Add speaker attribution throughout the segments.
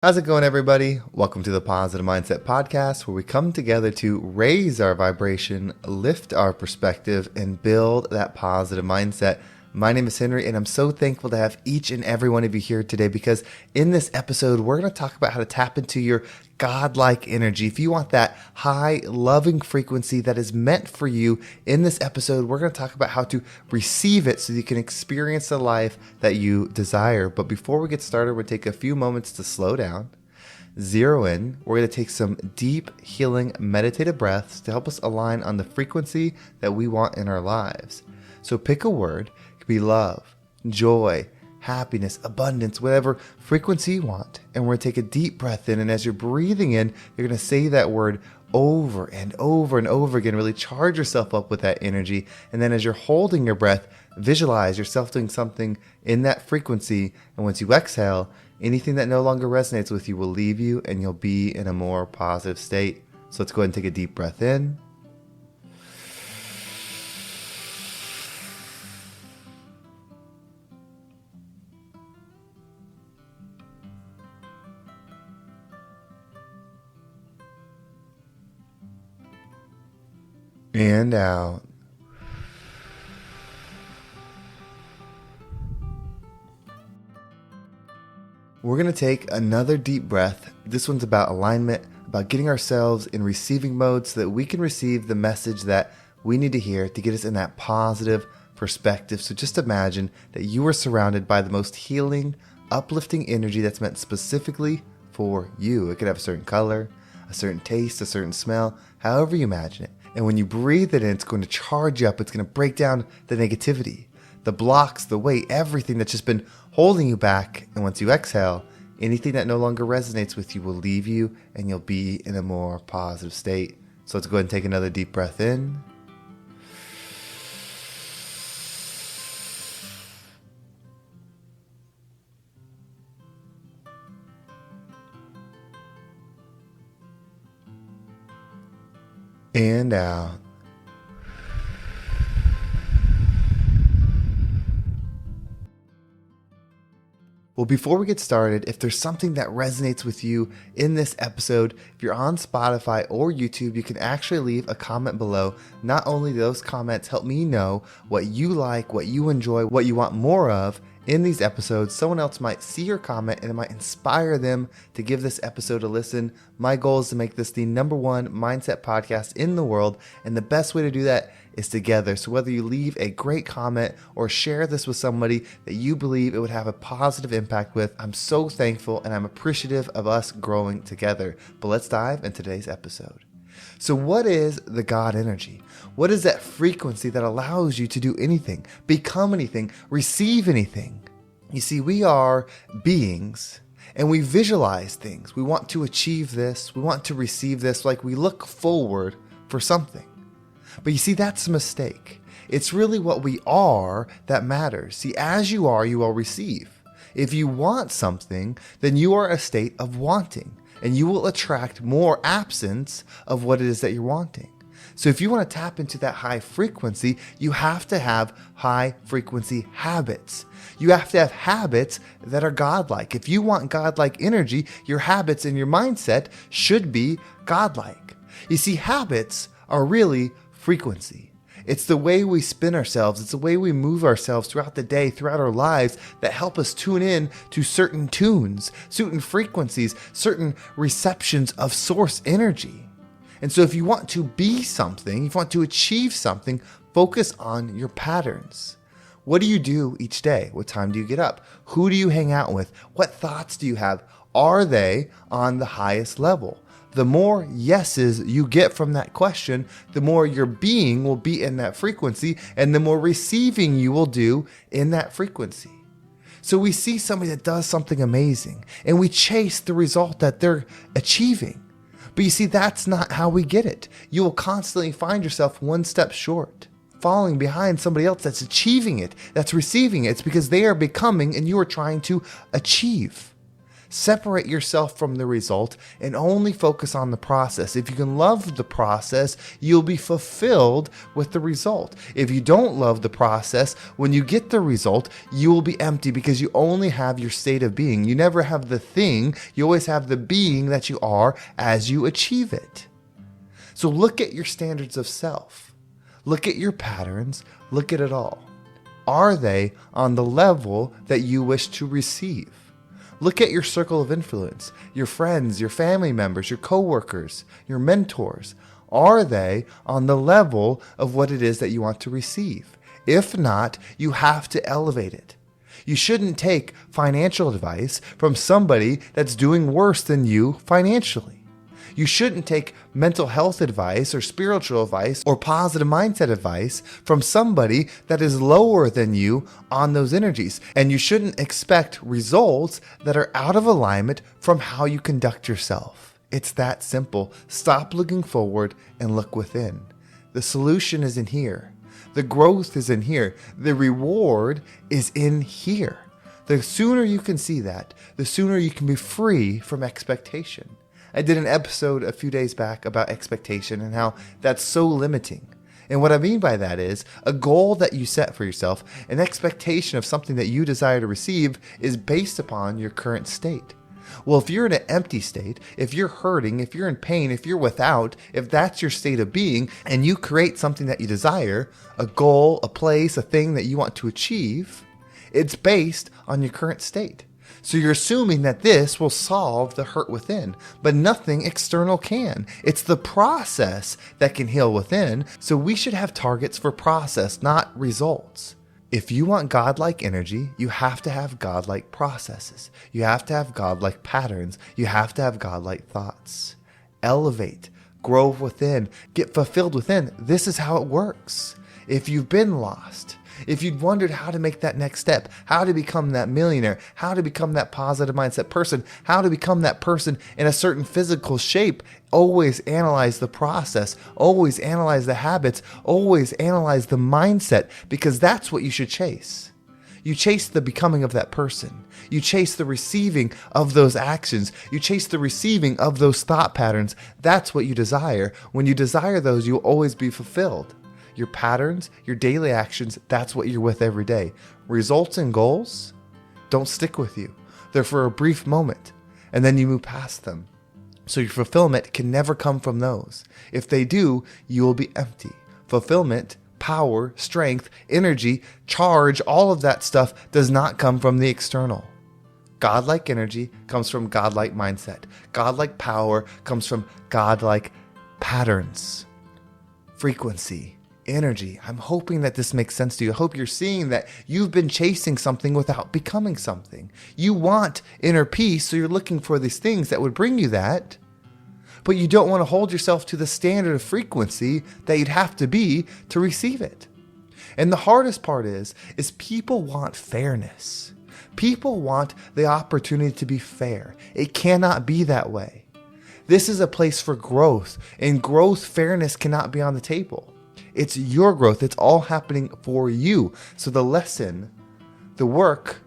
Speaker 1: How's it going, everybody? Welcome to the Positive Mindset Podcast, where we come together to raise our vibration, lift our perspective, and build that positive mindset. My name is Henry, and I'm so thankful to have each and every one of you here today because in this episode, we're going to talk about how to tap into your godlike energy. If you want that high, loving frequency that is meant for you, in this episode, we're going to talk about how to receive it so you can experience the life that you desire. But before we get started, we'll take a few moments to slow down, zero in. We're going to take some deep, healing, meditative breaths to help us align on the frequency that we want in our lives. So pick a word. It could be love, joy, happiness, abundance, whatever frequency you want. And we're going to take a deep breath in. And as you're breathing in, you're going to say that word over and over and over again. Really charge yourself up with that energy. And then as you're holding your breath, visualize yourself doing something in that frequency. And once you exhale, anything that no longer resonates with you will leave you and you'll be in a more positive state. So let's go ahead and take a deep breath in. And out. We're going to take another deep breath. This one's about alignment, about getting ourselves in receiving mode so that we can receive the message that we need to hear to get us in that positive perspective. So just imagine that you are surrounded by the most healing, uplifting energy that's meant specifically for you. It could have a certain color, a certain taste, a certain smell, however you imagine it. And when you breathe it in, it's going to charge you up. It's going to break down the negativity, the blocks, the weight, everything that's just been holding you back. And once you exhale, anything that no longer resonates with you will leave you and you'll be in a more positive state. So let's go ahead and take another deep breath in. And out. Well, before we get started, if there's something that resonates with you in this episode, if you're on Spotify or YouTube, you can actually leave a comment below. Not only do those comments help me know what you like, what you enjoy, what you want more of in these episodes, someone else might see your comment and it might inspire them to give this episode a listen. My goal is to make this the #1 mindset podcast in the world, and the best way to do that is together. So whether you leave a great comment or share this with somebody that you believe it would have a positive impact with, I'm so thankful and I'm appreciative of us growing together. But let's dive into today's episode. So what is the God energy? What is that frequency that allows you to do anything, become anything, receive anything? You see, we are beings and we visualize things. We want to achieve this. We want to receive this. Like we look forward for something. But you see, that's a mistake. It's really what we are that matters. See, as you are, you will receive. If you want something, then you are a state of wanting, and you will attract more absence of what it is that you're wanting. So if you want to tap into that high frequency, you have to have high frequency habits. You have to have habits that are godlike. If you want godlike energy, your habits and your mindset should be godlike. You see, habits are really frequency. It's the way we spin ourselves. It's the way we move ourselves throughout the day, throughout our lives, that help us tune in to certain tunes, certain frequencies, certain receptions of source energy. And so if you want to be something, if you want to achieve something, focus on your patterns. What do you do each day? What time do you get up? Who do you hang out with? What thoughts do you have? Are they on the highest level? The more yeses you get from that question, the more your being will be in that frequency and the more receiving you will do in that frequency. So we see somebody that does something amazing and we chase the result that they're achieving. But you see, that's not how we get it. You will constantly find yourself one step short, falling behind somebody else that's achieving it, that's receiving it. It's because they are becoming and you are trying to achieve. Separate yourself from the result and only focus on the process. If you can love the process, you'll be fulfilled with the result. If you don't love the process, when you get the result, you will be empty because you only have your state of being. You never have the thing, you always have the being that you are as you achieve it. So look at your standards of self. Look at your patterns. Look at it all. Are they on the level that you wish to receive? Look at your circle of influence, your friends, your family members, your coworkers, your mentors. Are they on the level of what it is that you want to receive? If not, you have to elevate it. You shouldn't take financial advice from somebody that's doing worse than you financially. You shouldn't take mental health advice or spiritual advice or positive mindset advice from somebody that is lower than you on those energies. And you shouldn't expect results that are out of alignment from how you conduct yourself. It's that simple. Stop looking forward and look within. The solution is in here. The growth is in here. The reward is in here. The sooner you can see that, the sooner you can be free from expectation. I did an episode a few days back about expectation and how that's so limiting. And what I mean by that is a goal that you set for yourself, an expectation of something that you desire to receive is based upon your current state. Well, if you're in an empty state, if you're hurting, if you're in pain, if you're without, if that's your state of being, and you create something that you desire, a goal, a place, a thing that you want to achieve, it's based on your current state. So you're assuming that this will solve the hurt within, but nothing external can. It's the process that can heal within, so we should have targets for process, not results. If you want godlike energy, you have to have godlike processes. You have to have godlike patterns. You have to have godlike thoughts. Elevate, grow within, get fulfilled within. This is how it works. If you've been lost, if you'd wondered how to make that next step, how to become that millionaire, how to become that positive mindset person, how to become that person in a certain physical shape, always analyze the process, always analyze the habits, always analyze the mindset, because that's what you should chase. You chase the becoming of that person. You chase the receiving of those actions. You chase the receiving of those thought patterns. That's what you desire. When you desire those, you'll always be fulfilled. Your patterns, your daily actions, that's what you're with every day. Results and goals don't stick with you. They're for a brief moment, and then you move past them. So your fulfillment can never come from those. If they do, you will be empty. Fulfillment, power, strength, energy, charge, all of that stuff does not come from the external. Godlike energy comes from godlike mindset. Godlike power comes from godlike patterns. Frequency. Energy. I'm hoping that this makes sense to you. I hope you're seeing that you've been chasing something without becoming something. You want inner peace, so you're looking for these things that would bring you that, but you don't want to hold yourself to the standard of frequency that you'd have to be to receive it. And the hardest part is people want fairness. People want the opportunity to be fair. It cannot be that way. This is a place for growth, and growth, fairness cannot be on the table. It's your growth. It's all happening for you. So the lesson, the work,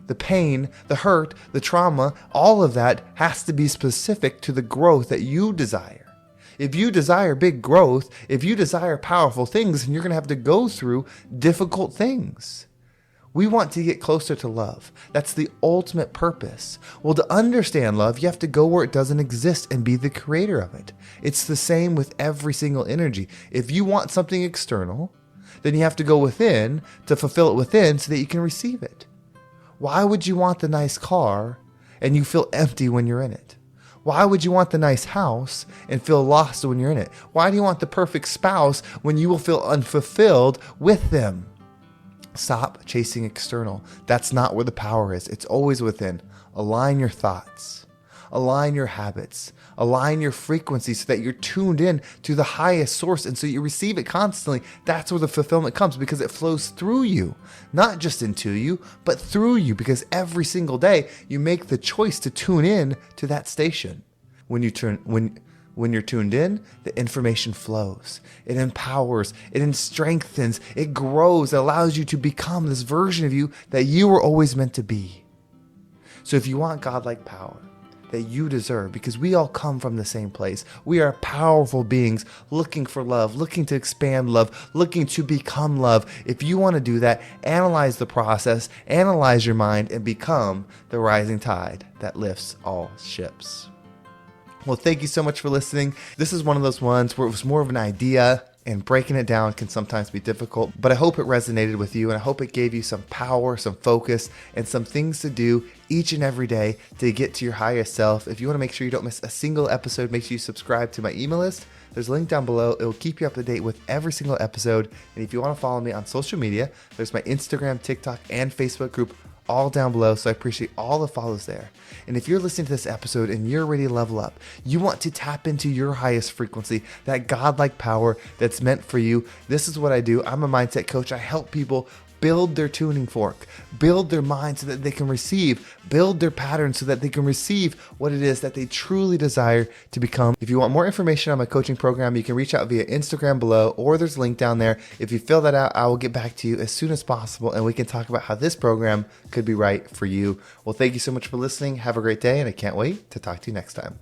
Speaker 1: the pain, the hurt, the trauma, all of that has to be specific to the growth that you desire. If you desire big growth, if you desire powerful things, then you're going to have to go through difficult things. We want to get closer to love. That's the ultimate purpose. Well, to understand love, you have to go where it doesn't exist and be the creator of it. It's the same with every single energy. If you want something external, then you have to go within to fulfill it within so that you can receive it. Why would you want the nice car and you feel empty when you're in it? Why would you want the nice house and feel lost when you're in it? Why do you want the perfect spouse when you will feel unfulfilled with them? Stop chasing external. That's not where the power is. It's always within. Align your thoughts. Align your habits. Align your frequency so that you're tuned in to the highest source, and so you receive it constantly. That's where the fulfillment comes, because it flows through you. Not just into you, but through you, because every single day you make the choice to tune in to that station. When you're tuned in, the information flows. It empowers, it strengthens, it grows, it allows you to become this version of you that you were always meant to be. So if you want godlike power that you deserve, because we all come from the same place, we are powerful beings looking for love, looking to expand love, looking to become love. If you want to do that, analyze the process, analyze your mind, and become the rising tide that lifts all ships. Well, thank you so much for listening. This is one of those ones where it was more of an idea, and breaking it down can sometimes be difficult, but I hope it resonated with you, and I hope it gave you some power, some focus, and some things to do each and every day to get to your highest self. If you want to make sure you don't miss a single episode, make sure you subscribe to my email list. There's a link down below. It will keep you up to date with every single episode. And if you want to follow me on social media, there's my Instagram, TikTok, and Facebook group all down below, so I appreciate all the follows there. And if you're listening to this episode and you're ready to level up, you want to tap into your highest frequency, that godlike power that's meant for you, this is what I do. I'm a mindset coach. I help people build their tuning fork, build their mind so that they can receive, build their patterns so that they can receive what it is that they truly desire to become. If you want more information on my coaching program, you can reach out via Instagram below, or there's a link down there. If you fill that out, I will get back to you as soon as possible, and we can talk about how this program could be right for you. Well, thank you so much for listening. Have a great day, and I can't wait to talk to you next time.